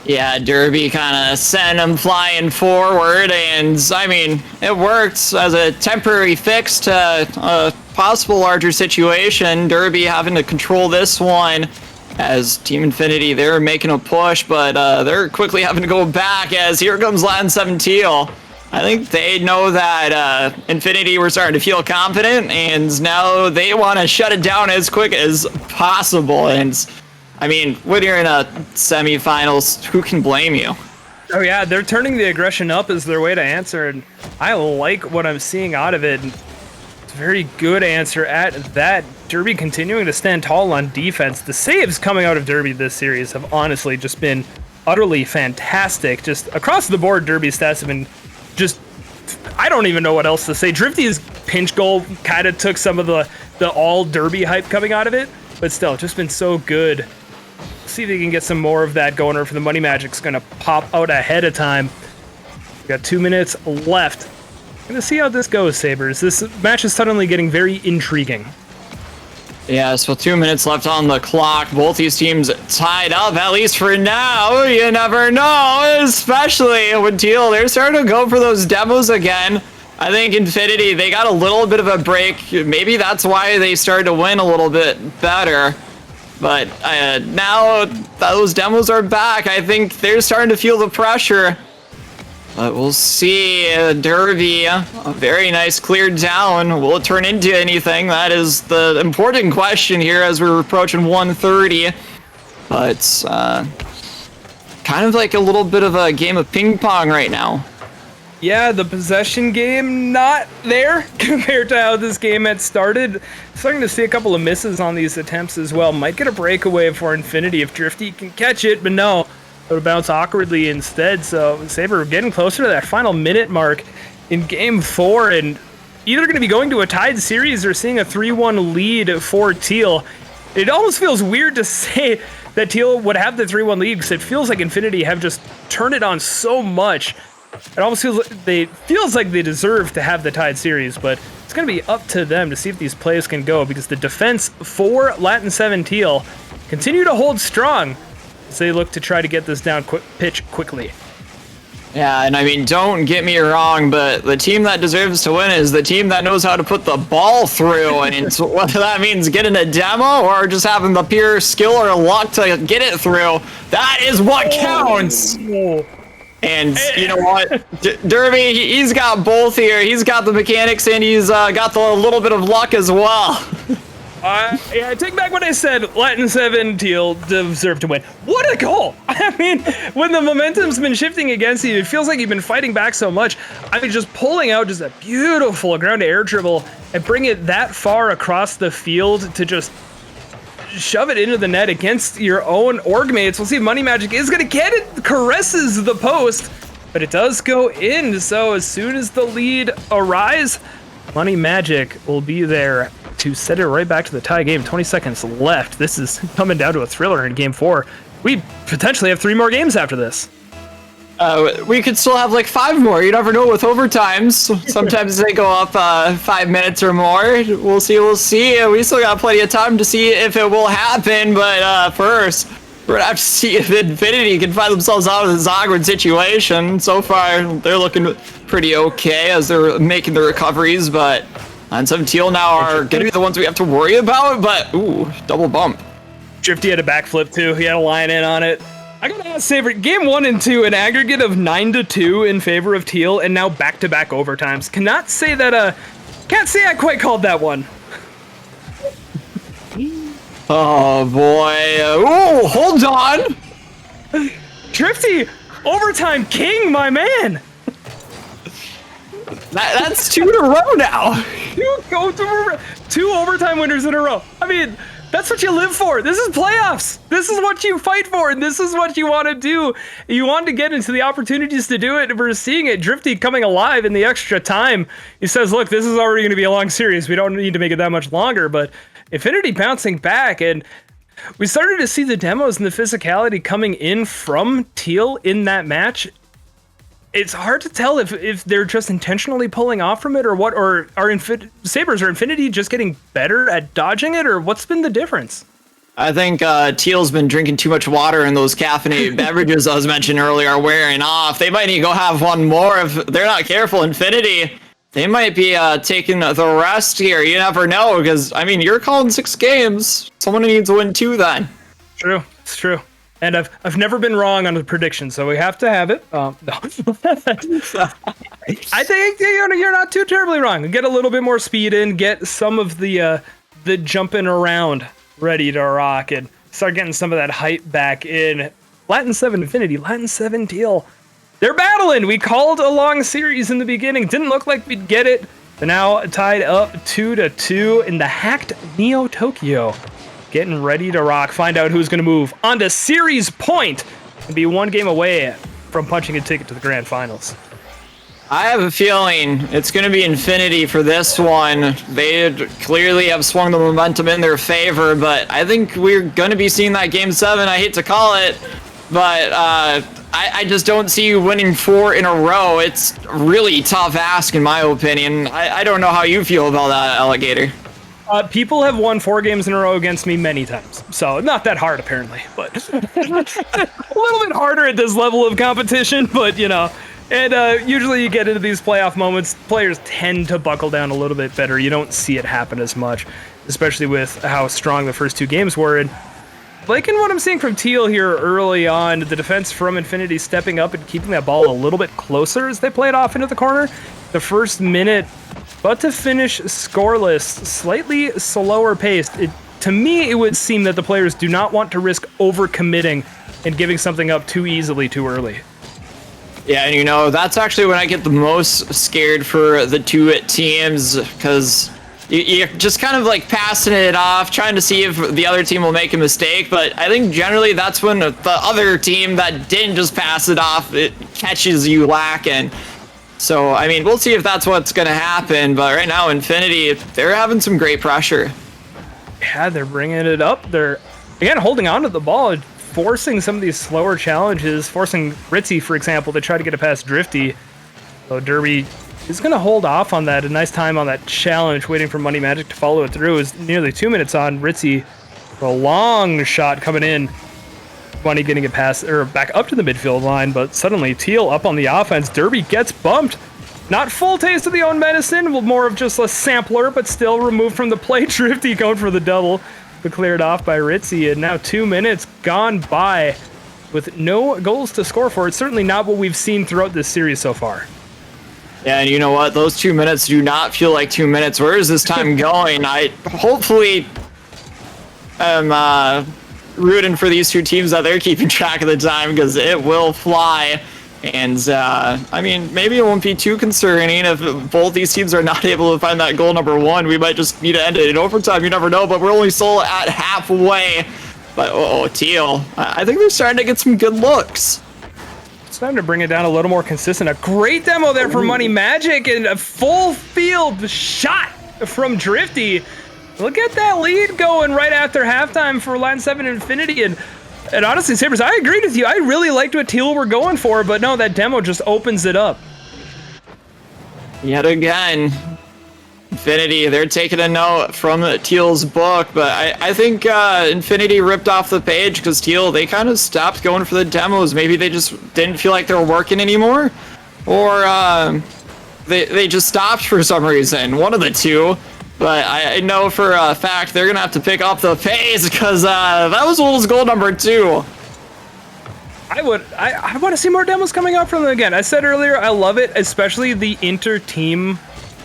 Yeah, Derby kind of sent him flying forward, and I mean, it worked as a temporary fix to a possible larger situation. Derby having to control this one as Team Infinity, they're making a push, but they're quickly having to go back as here comes LatinSeven Teal. I think they know that Infinity were starting to feel confident, and now they want to shut it down as quick as possible. And I mean, when you're in a semifinals, who can blame you? Oh yeah, they're turning the aggression up as their way to answer, and I like what I'm seeing out of it. It's a very good answer at that. Derby continuing to stand tall on defense. The saves coming out of Derby this series have honestly just been utterly fantastic. Just across the board, Derby stats have been just, I don't even know what else to say. Drifty's pinch goal kind of took some of the all Derby hype coming out of it, but still, just been so good. See if they can get some more of that going, or if the Money Magic's going to pop out ahead of time. We got 2 minutes left. Gonna see how this goes, Sabres. This match is suddenly getting very intriguing. Yeah, so 2 minutes left on the clock. Both these teams tied up, at least for now. You never know, especially when Teal, they're starting to go for those demos again. I think Infinity, they got a little bit of a break. Maybe that's why they started to win a little bit better. But now those demos are back. I think they're starting to feel the pressure. But we'll see. Derby, a very nice clear down. Will it turn into anything? That is the important question here as we're approaching 1:30. But kind of like a little bit of a game of ping pong right now. Yeah, the possession game not there compared to how this game had started. Starting to see a couple of misses on these attempts as well. Might get a breakaway for Infinity if Drifty can catch it, but no. It'll bounce awkwardly instead. So Sabre getting closer to that final minute mark in game 4, and either going to be going to a tied series or seeing a 3-1 lead for Teal. It almost feels weird to say that Teal would have the 3-1 lead because it feels like Infinity have just turned it on so much. It almost feels like they deserve to have the tied series, but it's going to be up to them to see if these plays can go, because the defense for LatinSeven Teal continue to hold strong as they look to try to get this down pitch quickly. Yeah, and I mean, don't get me wrong, but the team that deserves to win is the team that knows how to put the ball through, and whether that means getting a demo or just having the pure skill or luck to get it through, that is what counts. And you know what, Derby, he's got both here. He's got the mechanics and he's got the little bit of luck as well. Yeah, I take back what I said. LatinSeven Teal deserve to win. What a goal! I mean, when the momentum's been shifting against you, it feels like you've been fighting back so much. I mean, just pulling out just a beautiful ground-to-air dribble and bring it that far across the field to just shove it into the net against your own org mates. We'll see if Money Magic is going to get it. Caresses the post, but it does go in. So as soon as the lead arrives, Money Magic will be there to set it right back to the tie game. 20 seconds left. This is coming down to a thriller in game 4. We potentially have 3 more games after this. We could still have like 5 more. You never know with overtimes. Sometimes they go up 5 minutes or more. We'll see. We still got plenty of time to see if it will happen. But first, we're gonna have to see if Infinity can find themselves out of this awkward situation. So far, they're looking pretty okay as they're making the recoveries. But LatinSeven Teal now are gonna be the ones we have to worry about. But ooh, double bump. Drifty had a backflip too. He had a line in on it. I gotta ask Saber, game 1 and 2, an aggregate of 9-2 in favor of Teal, and now back-to-back overtimes. Can't say I quite called that one. Oh boy! Oh, hold on! Drifty, overtime king, my man. That's 2 in a row now. Two overtime winners in a row. I mean, that's what you live for. This is playoffs. This is what you fight for, and this is what you want to do. You want to get into the opportunities to do it. We're seeing it. Drifty coming alive in the extra time. He says, look, this is already going to be a long series. We don't need to make it that much longer, but Infinity bouncing back, and we started to see the demos and the physicality coming in from Teal in that match. It's hard to tell if they're just intentionally pulling off from it or what, or are Sabres or Infinity just getting better at dodging it, or what's been the difference? I think Teal's been drinking too much water, and those caffeinated beverages I was mentioning earlier are wearing off. They might need to go have one more if they're not careful. Infinity, they might be taking the rest here. You never know, because, I mean, you're calling 6 games. Someone needs to win 2 then. True, it's true. And I've never been wrong on the prediction, so we have to have it. No. I think you're not too terribly wrong. Get a little bit more speed in, get some of the jumping around ready to rock, and start getting some of that hype back in. LatinSeven Infinity, LatinSeven Teal. They're battling. We called a long series in the beginning. Didn't look like we'd get it. They're now tied up 2-2 in the hacked Neo Tokyo. Getting ready to rock. Find out who's going to move on to series point and be 1 game away from punching a ticket to the grand finals. I have a feeling it's going to be Infinity for this one. They clearly have swung the momentum in their favor, but I think we're going to be seeing that Game 7. I hate to call it, but I just don't see you winning 4 in a row. It's really tough ask, in my opinion. I don't know how you feel about that, Alligator. People have won 4 games in a row against me many times, so not that hard apparently, but a little bit harder at this level of competition, but you know, and usually you get into these playoff moments, players tend to buckle down a little bit better. You don't see it happen as much, especially with how strong the first 2 games were. And liking what I'm seeing from Teal here early on, the defense from Infinity stepping up and keeping that ball a little bit closer as they play it off into the corner. The first minute, but to finish scoreless, slightly slower paced. To me, it would seem that the players do not want to risk overcommitting and giving something up too easily too early. Yeah, and you know, that's actually when I get the most scared for the 2 teams, because you're just kind of like passing it off, trying to see if the other team will make a mistake, but I think generally that's when the other team that didn't just pass it off, it catches you lacking. So, I mean, we'll see if that's what's going to happen, but right now, Infinity, they're having some great pressure. Yeah, they're bringing it up. They're, again, holding on to the ball, forcing some of these slower challenges, forcing Ritzy, for example, to try to get it past Drifty. So Derby is going to hold off on that. A nice time on that challenge, waiting for Money Magic to follow it through. Is nearly 2 minutes on. Ritzy, a long shot coming in. Money getting it past or back up to the midfield line, but suddenly Teal up on the offense. Derby gets bumped. Not full taste of the own medicine, more of just a sampler, but still removed from the play. Drifty going for the double, but cleared off by Ritzy. And now 2 minutes gone by with no goals to score for. It's certainly not what we've seen throughout this series so far. Yeah, and you know what? Those 2 minutes do not feel like 2 minutes. Where is this time going? I hopefully am rooting for these 2 teams that they're keeping track of the time, because it will fly. And I mean, maybe it won't be too concerning if both these teams are not able to find that goal number 1. We might just need to end it in overtime. You never know, but we're only still at halfway. But Teal, I think they're starting to get some good looks. It's time to bring it down a little more consistent. A great demo there for Money Magic, and a full field shot from Drifty. Look at that lead going right after halftime for LatinSeven Infinity. And honestly, Sabres, I agreed with you. I really liked what Teal were going for, but no, that demo just opens it up. Yet again, Infinity, they're taking a note from Teal's book, but I think Infinity ripped off the page because Teal, they kind of stopped going for the demos. Maybe they just didn't feel like they were working anymore, or they just stopped for some reason. One of the two. But I know for a fact they're going to have to pick up the pace because that was Wolves' goal number 2. I want to see more demos coming out from them again. I said earlier, I love it, especially the inter-team,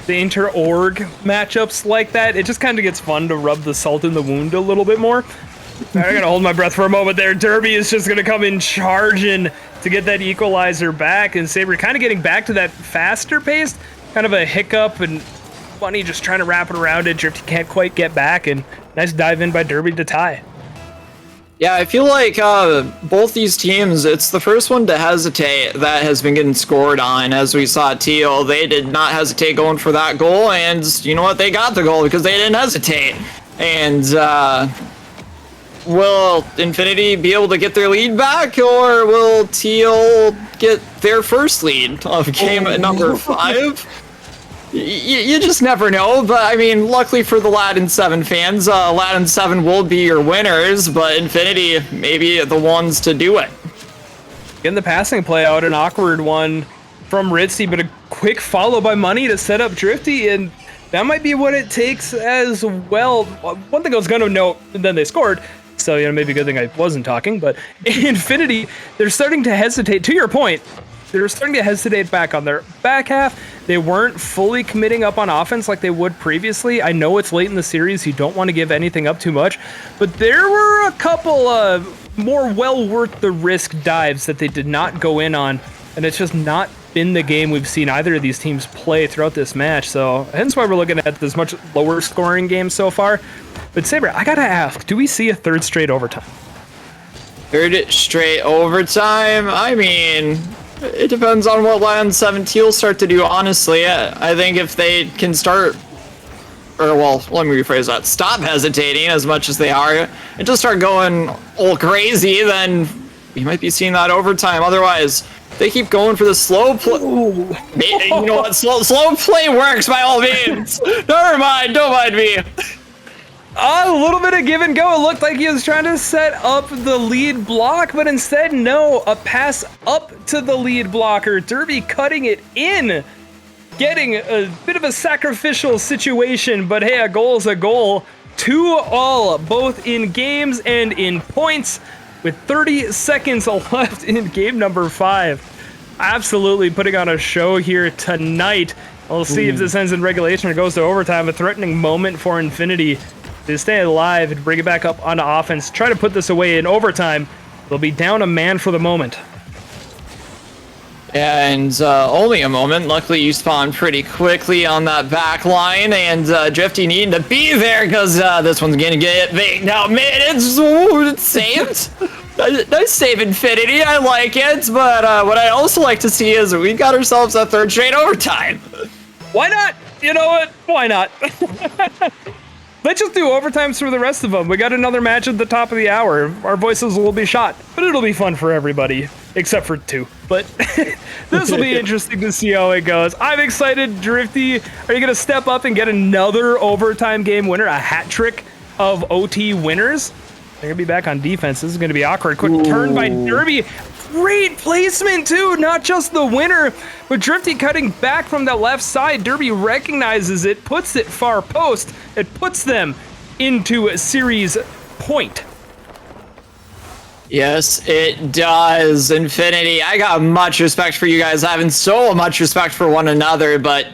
the inter-org matchups like that. It just kind of gets fun to rub the salt in the wound a little bit more. I'm going to hold my breath for a moment there. Derby is just going to come in charging to get that equalizer back. And Sabre kind of getting back to that faster pace, kind of a hiccup and Bunny just trying to wrap it around it. Drifty can't quite get back, and nice dive in by Derby to tie. Yeah, I feel like both these teams, it's the first one to hesitate that has been getting scored on. As we saw Teal, they did not hesitate going for that goal, and you know what? They got the goal because they didn't hesitate. And will Infinity be able to get their lead back, or will Teal get their first lead of game number 5? You just never know, but I mean, luckily for the LatinSeven fans, LatinSeven will be your winners, but Infinity may be the ones to do it. Getting the passing play out, an awkward one from Ritzy, but a quick follow by Money to set up Drifty, and that might be what it takes as well. One thing I was going to note, and then they scored, so maybe a good thing I wasn't talking, but Infinity, they're starting to hesitate, to your point, they're starting to hesitate back on their back half. They weren't fully committing up on offense like they would previously. I know it's late in the series. You don't want to give anything up too much. But there were a couple more well worth the risk dives that they did not go in on. And it's just not been the game we've seen either of these teams play throughout this match. So hence why we're looking at this much lower scoring game so far. But Sabre, I got to ask, do we see a third straight overtime? Third straight overtime? I mean, it depends on what LatinSeven Teal start to do, honestly. I think if they can start, or well, let me rephrase that, stop hesitating as much as they are, and just start going all crazy, then we might be seeing that overtime. Otherwise, they keep going for the slow play. You know what? Slow play works by all means. Never mind, don't mind me. A little bit of give and go. It looked like he was trying to set up the lead block, but instead, no, a pass up to the lead blocker. Derby cutting it in, getting a bit of a sacrificial situation, but hey, a goal is a goal. 2-2, both in games and in points, with 30 seconds left in game number 5. Absolutely putting on a show here tonight. We'll see if this ends in regulation or goes to overtime. A threatening moment for Infinity to stay alive and bring it back up onto offense. Try to put this away in overtime. They'll be down a man for the moment. And only a moment. Luckily, you spawned pretty quickly on that back line, and Drifty needing to be there because this one's going to get baked out. Man, it's saved. Nice save, Infinity. I like it, but what I also like to see is we got ourselves a third straight overtime. Why not? You know what? Why not? Let's just do overtimes for the rest of them. We got another match at the top of the hour. Our voices will be shot, but it'll be fun for everybody, except for 2. But this will be interesting to see how it goes. I'm excited. Drifty, are you going to step up and get another overtime game winner, a hat trick of OT winners? They're going to be back on defense. This is going to be awkward. Quick turn by Derby. Great placement, too. Not just the winner, but Drifty cutting back from the left side. Derby recognizes it, puts it far post. It puts them into a series point. Yes, it does. Infinity, I got much respect for you guys, having so much respect for one another, but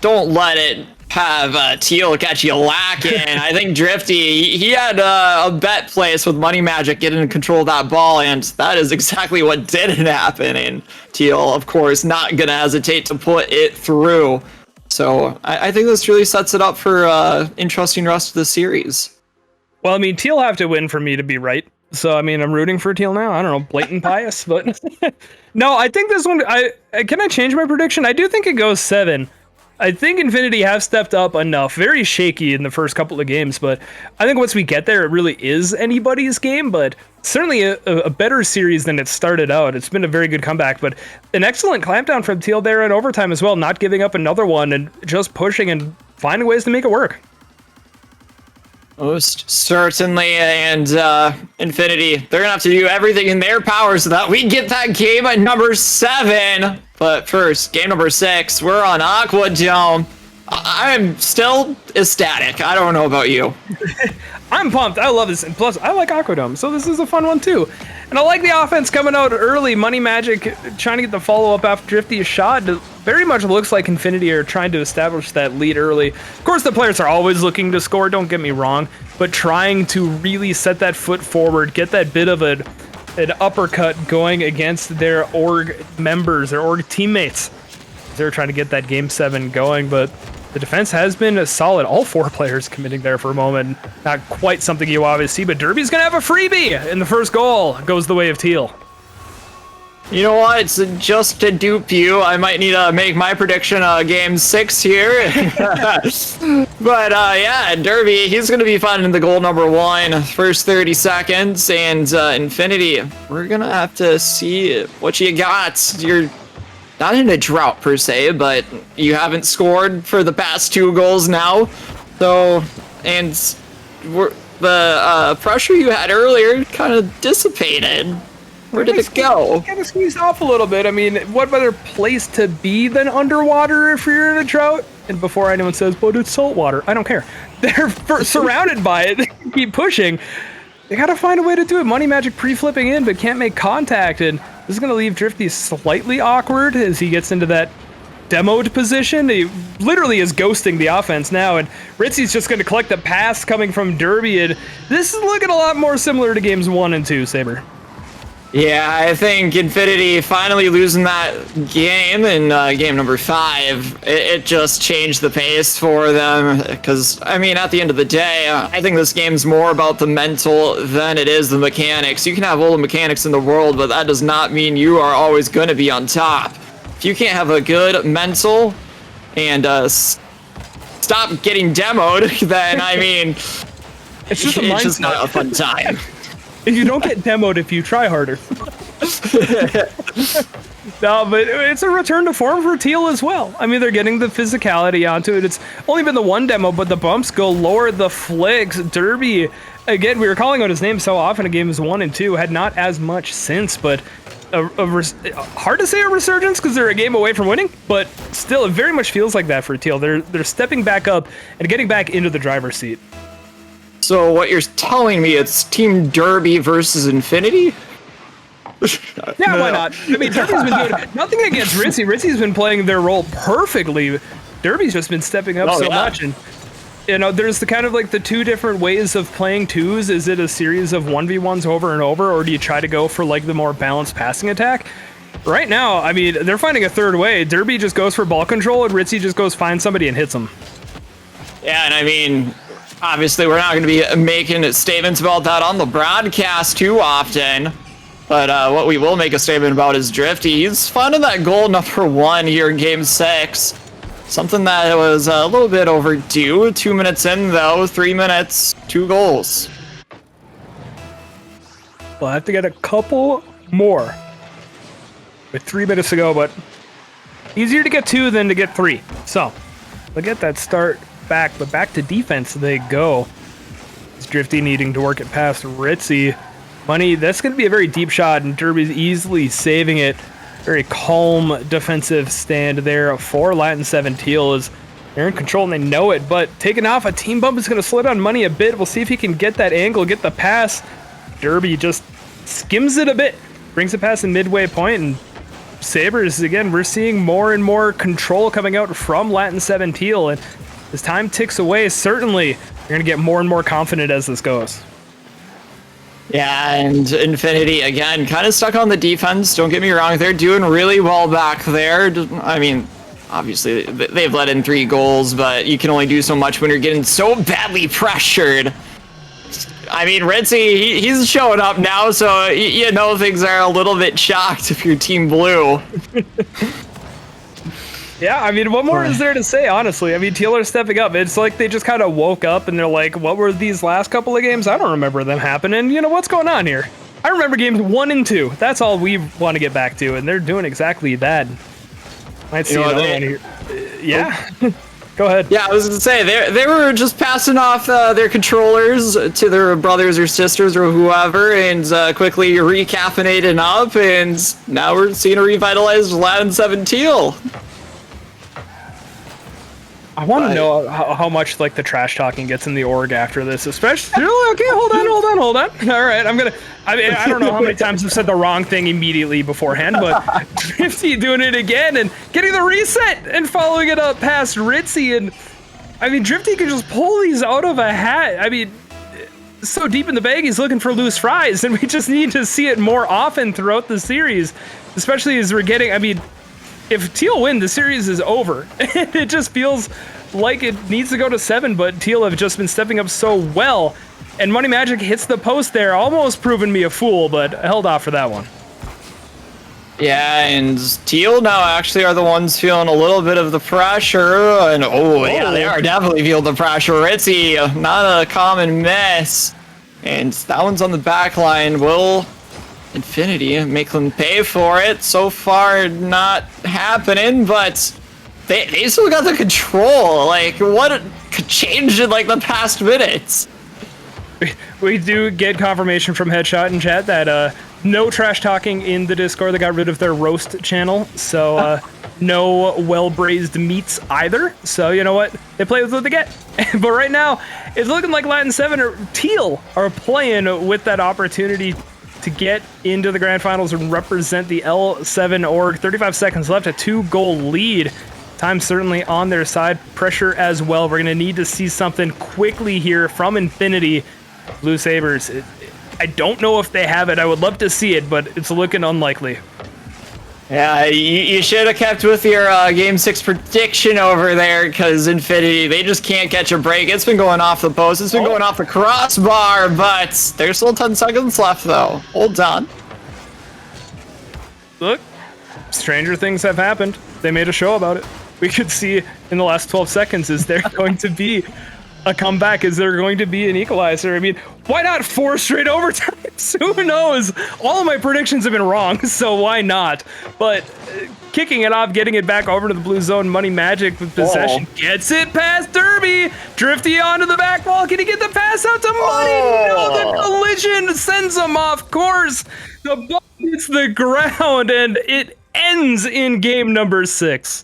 don't let it have Teal catch you lacking. I think Drifty, he had a bet place with Money Magic getting control of that ball, and that is exactly what didn't happen. And Teal, of course, not going to hesitate to put it through. So I think this really sets it up for interesting rest of the series. Well, I mean, Teal have to win for me to be right. So, I mean, I'm rooting for Teal now. I don't know, blatant bias, but no, I think this one, can I change my prediction? I do think it goes 7. I think Infinity have stepped up enough. Very shaky in the first couple of games, but I think once we get there, it really is anybody's game. But certainly a better series than it started out. It's been a very good comeback, but an excellent clampdown from Teal there in overtime as well, not giving up another one and just pushing and finding ways to make it work. Most certainly, and Infinity, they're gonna have to do everything in their power so that we get that game at number 7. But first, game number 6, we're on Aqua Dome. I'm still ecstatic. I don't know about you. I'm pumped. I love this. And plus, I like Aquadome, so this is a fun one too. And I like the offense coming out early. Money Magic trying to get the follow-up after Drifty's shot. It very much looks like Infinity are trying to establish that lead early. Of course, the players are always looking to score, don't get me wrong, but trying to really set that foot forward, get that bit of an uppercut going against their org members, their org teammates. They're trying to get that game 7 going, but the defense has been solid. All 4 players committing there for a moment. Not quite something you always see, but Derby's going to have a freebie. And the first goal goes the way of Teal. You know what? It's just to dupe you. I might need to make my prediction game 6 here. But yeah, Derby, he's going to be finding the goal number 1, first 30 seconds. And Infinity, we're going to have to see what you got. You're not in a drought per se, but you haven't scored for the past 2 goals now. So, and the pressure you had earlier kind of dissipated. Where did it go? Kind of squeezed off a little bit. I mean, what better place to be than underwater if you're in a drought? And before anyone says, but it's saltwater, I don't care. They're surrounded by it. They keep pushing. They gotta find a way to do it. Money Magic pre-flipping in, but can't make contact. And this is gonna leave Drifty slightly awkward as he gets into that demoed position. He literally is ghosting the offense now, and Ritzy's just gonna collect the pass coming from Derby. And this is looking a lot more similar to games 1 and 2, Saber. Yeah, I think Infinity finally losing that game in game number 5, it just changed the pace for them. Because, I mean, at the end of the day, I think this game's more about the mental than it is the mechanics. You can have all the mechanics in the world, but that does not mean you are always going to be on top. If you can't have a good mental and stop getting demoed, then, I mean, it's just not a fun time. You don't get demoed if you try harder. No, but it's a return to form for Teal as well. I mean, they're getting the physicality onto it. It's only been the one demo, but the bumps go lower, the flicks. Derby, again, we were calling out his name so often in games 1 and 2, had not as much since, but hard to say a resurgence because they're a game away from winning, but still, it very much feels like that for Teal. They're stepping back up and getting back into the driver's seat. So what you're telling me, it's Team Derby versus Infinity? Yeah, why not? I mean, Derby's been doing nothing against Ritzy. Ritzy's been playing their role perfectly. Derby's just been stepping up much. And, you know, there's the kind of like the 2 different ways of playing 2s. Is it a series of 1v1s over and over, or do you try to go for like the more balanced passing attack? Right now, I mean, they're finding a third way. Derby just goes for ball control, and Ritzy just goes find somebody and hits them. Yeah, and I mean, obviously, we're not going to be making statements about that on the broadcast too often. But what we will make a statement about is Drifty. He's finding that goal number 1 here in game 6. Something that was a little bit overdue. 2 minutes in, though. 3 minutes, 2 goals. We'll have to get a couple more with 3 minutes to go, but easier to get 2 than to get 3. So, we'll get that start back, but back to defense they go. It's Drifty needing to work it past Ritzy. Money, that's going to be a very deep shot, and Derby's easily saving it. Very calm defensive stand there for LatinSeven. Teal is they're in control and they know it, but taking off a team bump is going to slow down Money a bit. We'll see if he can get that angle, get the pass. Derby just skims it a bit, brings it past the midway point, and Sabres, again, we're seeing more and more control coming out from LatinSeven Teal, and as time ticks away, certainly you're going to get more and more confident as this goes. Yeah, and Infinity, again, kind of stuck on the defense. Don't get me wrong, they're doing really well back there. I mean, obviously, they've let in 3 goals, but you can only do so much when you're getting so badly pressured. I mean, Ritzy, he's showing up now, so you know things are a little bit shocked if you're Team Blue. Yeah, I mean, what more is there to say, honestly? I mean, Teal are stepping up. It's like they just kind of woke up and they're like, what were these last couple of games? I don't remember them happening. You know, what's going on here? I remember games 1 and 2. That's all we want to get back to, and they're doing exactly that. Might see another one here. Yeah. Go ahead. Yeah, I was gonna say they were just passing off their controllers to their brothers or sisters or whoever, and quickly recaffeinating up, and now we're seeing a revitalized LatinSeven Teal. I want to know how much like the trash talking gets in the org after this, especially. Okay, hold on. All right, I mean, I don't know how many times I've said the wrong thing immediately beforehand, but Drifty doing it again and getting the reset and following it up past Ritzy, and I mean, Drifty can just pull these out of a hat. I mean, so deep in the bag, he's looking for loose fries, and we just need to see it more often throughout the series, especially as we're getting. I mean, if Teal win, the series is over. It just feels like it needs to go to 7, but Teal have just been stepping up so well. And Money Magic hits the post there, almost proving me a fool, but I held off for that one. Yeah, and Teal now actually are the ones feeling a little bit of the pressure, and yeah, they are definitely feeling the pressure. Ritzy, not a common mess, and that one's on the back line. Will Infinity make them pay for it? So far, not happening, but they still got the control. Like, what changed in like the past minutes? We do get confirmation from Headshot in chat that no trash talking in the Discord. They got rid of their roast channel, so no well-braised meats either. So you know what? They play with what they get. But right now, it's looking like Latin7 or Teal are playing with that opportunity to get into the grand finals and represent the L7 org. 35 seconds left, a 2-goal lead. Time certainly on their side. Pressure as well. We're going to need to see something quickly here from Infinity. Blue Sabres, I don't know if they have it. I would love to see it, but it's looking unlikely. Yeah, you should have kept with your Game 6 prediction over there, because Infinity, they just can't catch a break. It's been going off the post. It's been going off the crossbar, but there's still 10 seconds left, though. Hold on. Look, stranger things have happened. They made a show about it. We could see in the last 12 seconds, is there going to be a comeback? Is there going to be an equalizer? I mean, why not 4 straight overtimes? Who knows? All of my predictions have been wrong, so why not? But kicking it off, getting it back over to the blue zone, Money Magic with possession. Gets it past Derby. Drifty onto the back wall. Can he get the pass out to Money? No, the collision sends him off course. The ball hits the ground, and it ends in game number 6.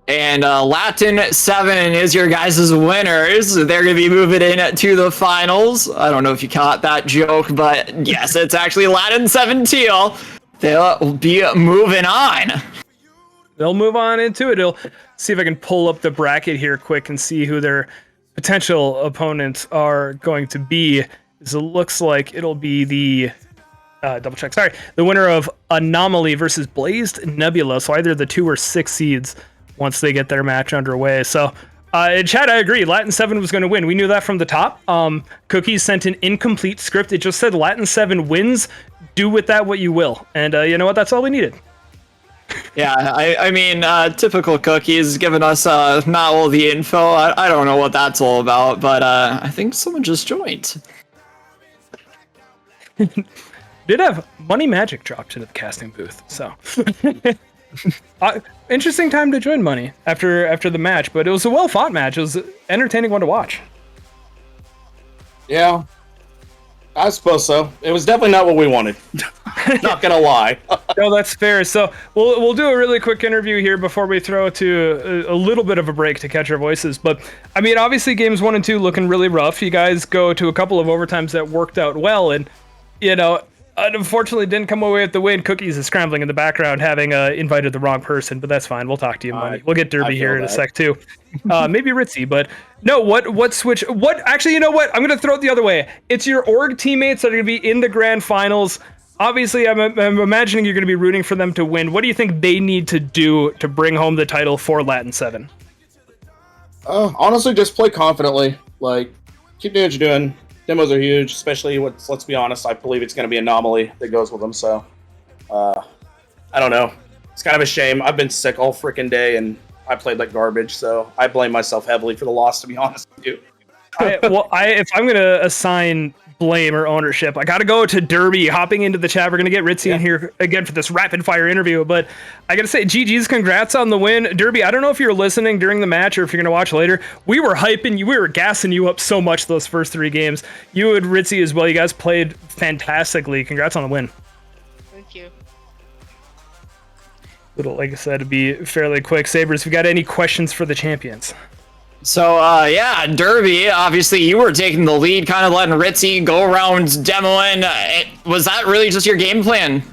And LatinSeven is your guys' winners. They're going to be moving in to the finals. I don't know if you caught that joke, but yes, it's actually LatinSeven Teal. They'll be moving on. They'll move on into it. I'll see if I can pull up the bracket here quick and see who their potential opponents are going to be. It looks like it'll be the... double check. Sorry. The winner of Anomaly versus Blazed Nebula. So either the 2 or 6 seeds once they get their match underway. So, in chat, I agree. LatinSeven was going to win. We knew that from the top. Cookies sent an incomplete script. It just said LatinSeven wins. Do with that what you will. And you know what? That's all we needed. Yeah, I mean, typical Cookies giving us not all the info. I don't know what that's all about, but I think someone just joined. Did have Money Magic dropped into the casting booth, so... interesting time to join Money after the match, but it was a well-fought match. It was an entertaining one to watch. Yeah, I suppose so. It was definitely not what we wanted. Not gonna lie. No, that's fair. So we'll do a really quick interview here before we throw to a little bit of a break to catch our voices. But I mean, obviously, games 1 and 2 looking really rough. You guys go to a couple of overtimes that worked out well, and you know. Unfortunately, didn't come away with the win. Cookies is scrambling in the background, having invited the wrong person, but that's fine. We'll talk to you, Money. We'll get Derby here in a sec too. Maybe Ritzy, but no. What switch? What actually? You know what? I'm gonna throw it the other way. It's your org teammates that are gonna be in the grand finals. Obviously, I'm imagining you're gonna be rooting for them to win. What do you think they need to do to bring home the title for LatinSeven? Honestly, just play confidently. Like, keep doing what you're doing. Demos are huge, especially with, let's be honest, I believe it's going to be Anomaly that goes with them, so I don't know. It's kind of a shame. I've been sick all freaking day, and I played like garbage, so I blame myself heavily for the loss, to be honest with you. If I'm gonna assign blame or ownership, I gotta go to Derby. Hopping into the chat, we're gonna get Ritzy in here again for this rapid fire interview. But I gotta say, GG's, congrats on the win, Derby. I don't know if you're listening during the match or if you're gonna watch later. We were hyping you, we were gassing you up so much those first 3 games. You and Ritzy as well. You guys played fantastically. Congrats on the win. Thank you. Little, like I said, to be fairly quick. Sabres, if you got any questions for the champions? So, yeah, Derby, obviously you were taking the lead, kind of letting Ritzy go around demoing. Was that really just your game plan?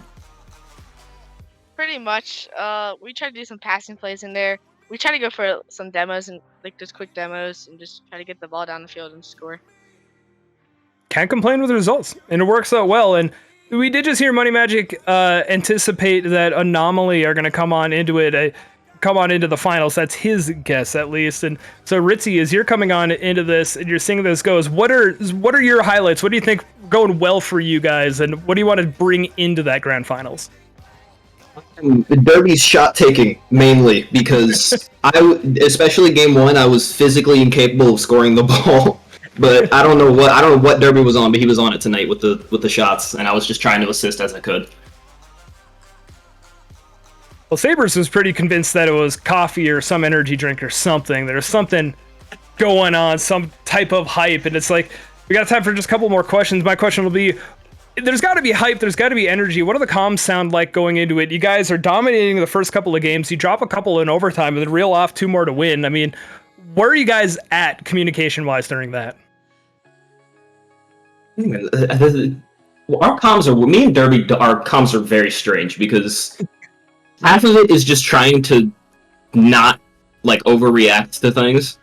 Pretty much. We tried to do some passing plays in there. We tried to go for some demos and like just quick demos and just try to get the ball down the field and score. Can't complain with the results, and it works out well. And we did just hear Money Magic anticipate that Anomaly are going to come on into it. Come on into the finals. That's his guess, at least. And so, Ritzy, as you're coming on into this and you're seeing this goes, what are your highlights? What do you think going well for you guys, and what do you want to bring into that grand finals? Derby's shot taking mainly, because especially game 1, I was physically incapable of scoring the ball. But I don't know what Derby was on, but he was on it tonight with the shots, and I was just trying to assist as I could. Well, Sabres was pretty convinced that it was coffee or some energy drink or something. There's something going on, some type of hype, and it's like, we got time for just a couple more questions. My question will be, there's got to be hype, there's got to be energy. What do the comms sound like going into it? You guys are dominating the first couple of games. You drop a couple in overtime and then reel off 2 more to win. I mean, where are you guys at communication-wise during that? Our comms me and Derby, our comms are very strange, because half of it is just trying to not like overreact to things,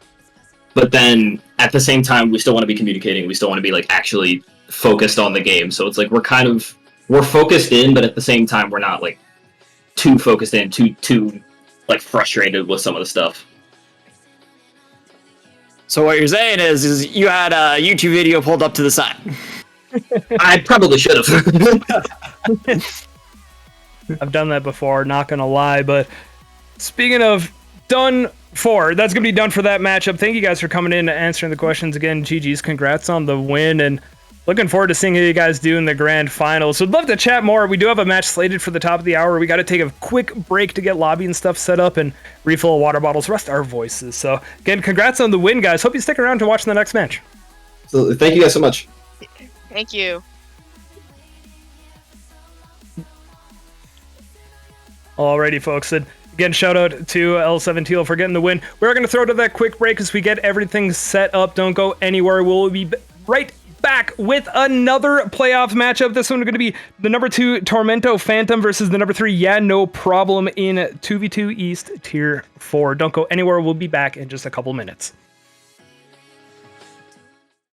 but then at the same time we still want to be communicating. We still want to be like actually focused on the game. So it's like we're focused in, but at the same time we're not like too focused in, too like frustrated with some of the stuff. So what you're saying is you had a YouTube video pulled up to the side. I probably should have. I've done that before, not gonna lie. But speaking of done for, that's gonna be done for that matchup. Thank you guys for coming in and answering the questions again. GG's, congrats on the win, and looking forward to seeing how you guys do in the grand finals. Would love to chat more. We do have a match slated for the top of the hour. We got to take a quick break to get lobby and stuff set up and refill water bottles, rest our voices. So again, congrats on the win, guys. Hope you stick around to watch the next match. So thank you guys so much. Thank you. Alrighty, folks. And again, shout out to L7 Teal for getting the win. We're going to throw to that quick break as we get everything set up. Don't go anywhere. We'll be right back with another playoff matchup. This one is going to be the number 2 Tormento Phantom versus the number 3 Yeah No Problem in 2v2 East Tier 4. Don't go anywhere. We'll be back in just a couple minutes.